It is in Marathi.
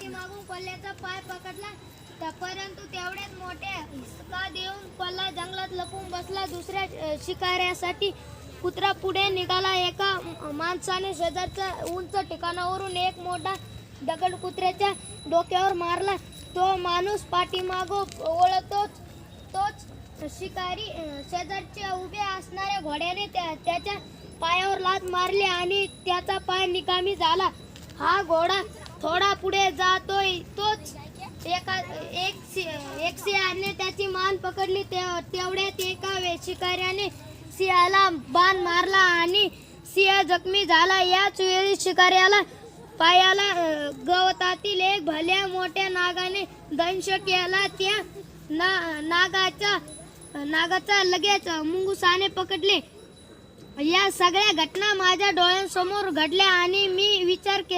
पाठीमागून कोल्ह्याचा पाय पकडला परंतु तेवढ्यात मोठ्या हिसका देऊन कोल्हा जंगलात लपून बसला. दुसऱ्या शिकाऱ्यासाठी कुत्रा पुढे निघाला. एका माणसाने शेजारच्या उंच ठिकाणावरून एक मोठा दगड कुत्र्याच्या डोक्यावर मारला. तो माणूस पाठीमागं वळतोच तोच शिकारी शेजारच्या उभ्या असणाऱ्या घोड्याने त्याच्या पायावर लाथ मारली आणि त्याचा पाय निकामी झाला. हा घोडा थोडा पुढे जातोय तोच एक सिंहाने त्याची मान पकडली. तेवढ्यात एका शिकाऱ्याने सिंहाला बाण मारला आणि सिंह जखमी झाला. याच वेळी शिकाऱ्याला पायाला गवतातील एक भल्या मोठ्या नागाने दंश केला. त्या नागाचा लगेच मुंगसाने पकडले. या सगळ्या घटना माझ्या डोळ्यांसमोर घडल्या आणि मी विचार केला